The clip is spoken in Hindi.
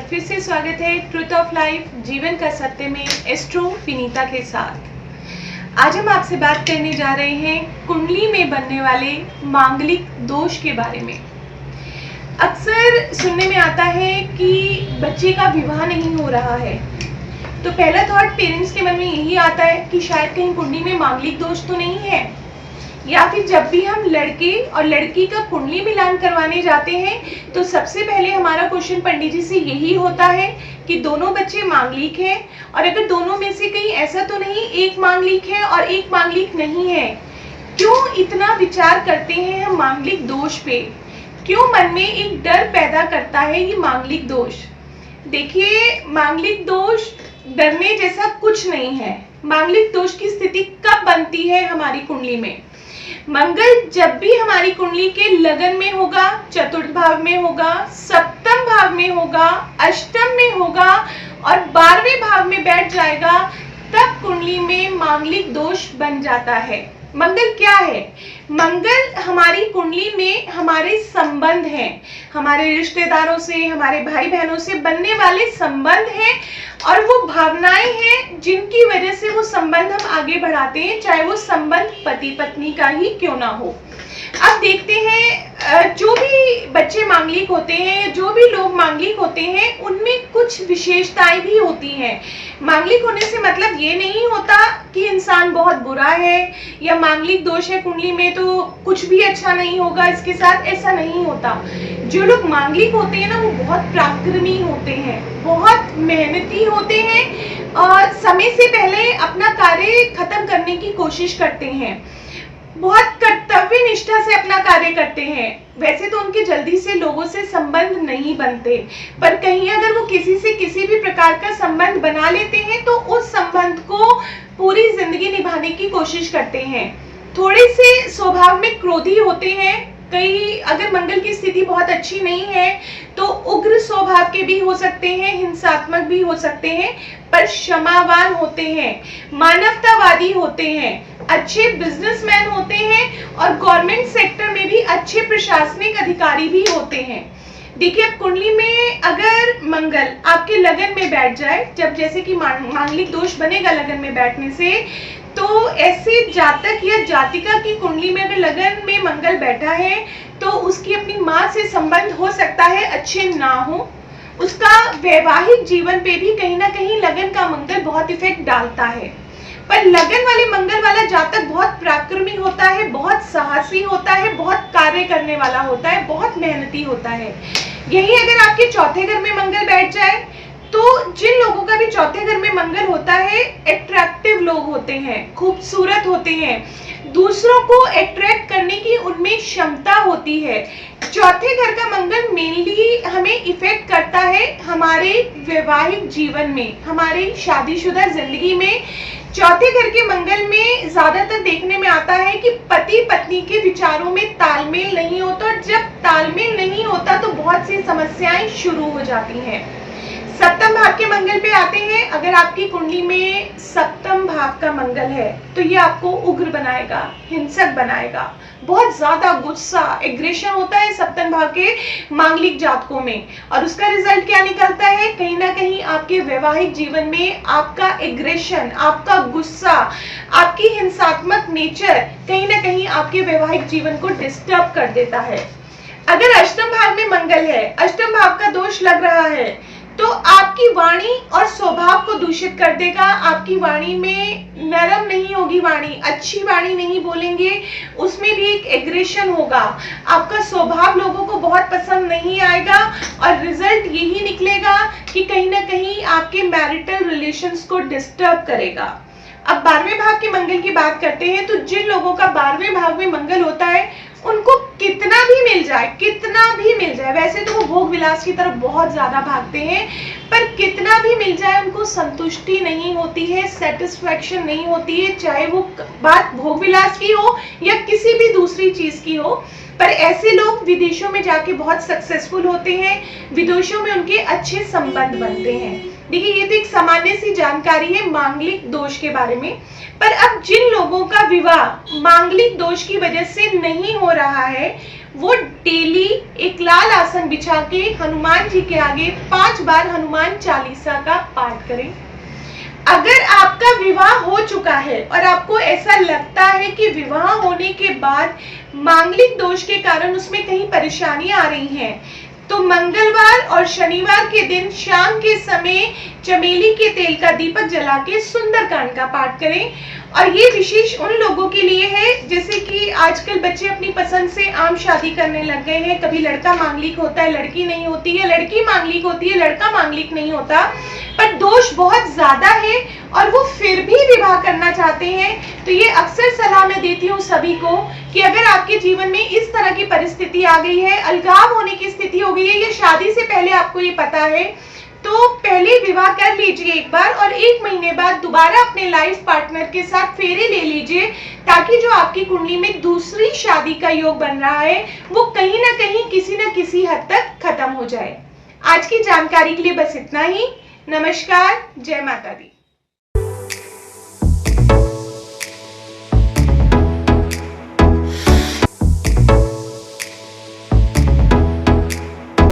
फिर से स्वागत है ट्रुथ ऑफ लाइफ जीवन का सत्य में एस्ट्रो विनीता के साथ। आज हम आपसे बात करने जा रहे हैं कुंडली में बनने वाले मांगलिक दोष के बारे में। अक्सर सुनने में आता है कि बच्चे का विवाह नहीं हो रहा है, तो पहला थॉट पेरेंट्स के मन में यही आता है कि शायद कहीं कुंडली में मांगलिक दोष तो नहीं है। या फिर जब भी हम लड़के और लड़की का कुंडली मिलान करवाने जाते हैं तो सबसे पहले हमारा क्वेश्चन पंडित जी से यही होता है कि दोनों बच्चे मांगलिक हैं, और अगर दोनों में से कहीं ऐसा तो नहीं एक मांगलिक है और एक मांगलिक नहीं है। क्यों इतना विचार करते हैं हम मांगलिक दोष पे? क्यों मन में एक डर पैदा करता है ये मांगलिक दोष? देखिए, मांगलिक दोष डरने जैसा कुछ नहीं है। मांगलिक दोष की स्थिति कब बनती है हमारी कुंडली में? मंगल जब भी हमारी कुंडली के लगन में होगा, चतुर्थ भाव में होगा, सप्तम भाव में होगा, अष्टम में होगा और 12वें भाव में बैठ जाएगा, तब कुंडली में मांगलिक दोष बन जाता है। मंगल क्या है? मंगल हमारी कुंडली में हमारे संबंध हैं, हमारे रिश्तेदारों से, हमारे भाई बहनों से बनने वाले संबंध हैं, और वो भावनाएं हैं जिनकी वजह से वो संबंध हम आगे बढ़ाते हैं, चाहे वो संबंध पति पत्नी का ही क्यों ना हो। अब देखते हैं, जो भी बच्चे मांगलिक होते हैं, जो भी लोग मांगलिक होते हैं, उनमें कुछ विशेषताएं भी होती हैं। मांगलिक होने से मतलब ये नहीं होता कि इंसान बहुत बुरा है या मांगलिक दोष है कुंडली में तो कुछ भी अच्छा नहीं होगा इसके साथ, ऐसा नहीं होता। जो लोग मांगलिक होते हैं ना, वो बहुत पराक्रमी होते हैं, बहुत मेहनती होते हैं और समय से पहले अपना कार्य खत्म करने की कोशिश करते हैं, बहुत कर्तव्य निष्ठा से अपना कार्य करते हैं। वैसे तो उनके जल्दी से लोगों से संबंध नहीं बनते, पर कहीं अगर वो किसी से किसी भी प्रकार का संबंध बना लेते हैं तो उस संबंध को पूरी जिंदगी निभाने की कोशिश करते हैं। थोड़े से स्वभाव में क्रोधी होते हैं। कई अगर मंगल की स्थिति बहुत अच्छी नहीं है तो उग्र स्वभाव के भी हो सकते हैं, हिंसात्मक भी हो सकते हैं, पर क्षमावान होते हैं, मानवतावादी होते हैं, अच्छे बिजनेसमैन होते हैं और गवर्नमेंट सेक्टर में भी अच्छे प्रशासनिक अधिकारी भी होते हैं। देखिए, अब कुंडली में अगर मंगल आपके लगन में बैठ जाए, जब जैसे कि मांगलिक दोष बनेगा लगन में बैठने से, तो ऐसे जातक या जातिका की कुंडली में अगर लगन में मंगल बैठा है तो उसकी अपनी माँ से संबंध हो सकता है अच्छे ना हो। उसका वैवाहिक जीवन पे भी कहीं ना कहीं लगन का मंगल बहुत इफेक्ट डालता है। पर लगन वाले मंगल वाला जातक बहुत पराक्रमी होता है, बहुत साहसी होता है, बहुत कार्य करने वाला होता है, बहुत मेहनती होता है। यही अगर आपके चौथे घर में मंगल बैठ जाए तो जिन लोगों का भी चौथे घर में मंगल होता है, अट्रैक्टिव लोग होते हैं, खूबसूरत होते हैं, दूसरों को अट्रैक्ट करने की उनमें क्षमता होती है। चौथे घर का मंगल मेनली हमें इफेक्ट करता है हमारे वैवाहिक जीवन में, हमारी शादीशुदा जिंदगी में। चौथे घर के मंगल में ज्यादातर देखने में आता है कि पति पत्नी के विचारों में तालमेल नहीं होता, और जब तालमेल नहीं होता तो बहुत सी समस्याएं शुरू हो जाती हैं। सप्तम भाव के मंगल पे आते हैं। अगर आपकी कुंडली में सप्तम भाव का मंगल है तो ये आपको उग्र बनाएगा, हिंसक बनाएगा, बहुत ज्यादा गुस्सा, एग्रेशन होता है सप्तम भाव के मांगलिक जातकों में, और उसका रिजल्ट क्या निकलता है? कहीं ना कहीं आपके वैवाहिक जीवन में आपका एग्रेशन, आपका गुस्सा, आपकी हिंसात्मक नेचर कहीं ना कहीं आपके वैवाहिक जीवन को डिस्टर्ब कर देता है। अगर अष्टम भाव में मंगल है, अष्टम भाव का दोष लग रहा है, तो आपकी वाणी और स्वभाव को दूषित कर देगा। आपकी वाणी में नरम नहीं होगी, वाणी अच्छी वाणी नहीं बोलेंगे, उसमें भी एक एग्रेशन होगा। आपका स्वभाव लोगों को बहुत पसंद नहीं आएगा और रिजल्ट यही निकलेगा कि कहीं ना कहीं आपके मैरिटल रिलेशंस को डिस्टर्ब करेगा। अब 12वें भाव के मंगल की बात करते हैं, तो जिन लोगों का 12वें भाव में मंगल होता है उनको कितना भी मिल जाए, कितना भी मिल जाए, वैसे तो वो भोग विलास की तरफ बहुत ज्यादा भागते हैं, पर कितना भी मिल जाए उनको संतुष्टि नहीं होती है, सेटिस्फैक्शन नहीं होती है, चाहे वो बात भोग विलास की हो या किसी भी दूसरी चीज की हो। पर ऐसे लोग विदेशों में जाके बहुत सक्सेसफुल होते हैं, विदेशों में उनके अच्छे संबंध बनते हैं। देखिए, ये तो एक सामान्य सी जानकारी है मांगलिक दोष के बारे में। पर अब जिन लोगों का विवाह मांगलिक दोष की वजह से नहीं हो रहा है, वो डेली एक लाल आसन बिछा के हनुमान जी के आगे 5 बार हनुमान चालीसा का पाठ करें। अगर आपका विवाह हो चुका है और आपको ऐसा लगता है कि विवाह होने के बाद मांगलिक दोष के कारण उसमें कहीं परेशानियां आ रही हैं, तो मंगलवार और शनिवार के दिन शाम के समय चमेली के तेल का दीपक जला के सुंदरकांड का पाठ करें। और ये विशेष उन लोगों के लिए है जैसे कि आजकल बच्चे अपनी पसंद से आम शादी करने लग गए हैं। कभी लड़का मांगलिक होता है, लड़की नहीं होती है, लड़की मांगलिक होती है, लड़का मांगलिक नहीं होता, पर दोष बहुत ज्यादा है और वो फिर भी विवाह करना चाहते हैं। तो ये अक्सर सलाह मैं देती हूँ सभी को कि अगर आपके जीवन में इस तरह की परिस्थिति आ गई है, अलगाव होने की स्थिति हो गई है, या शादी से पहले आपको ये पता है, तो पहले विवाह कर लीजिए एक बार और 1 महीने बाद दोबारा अपने लाइफ पार्टनर के साथ फेरे ले लीजिए, ताकि जो आपकी कुंडली में दूसरी शादी का योग बन रहा है वो कहीं ना कहीं किसी न किसी हद तक खत्म हो जाए। आज की जानकारी के लिए बस इतना ही। नमस्कार, जय माता दी।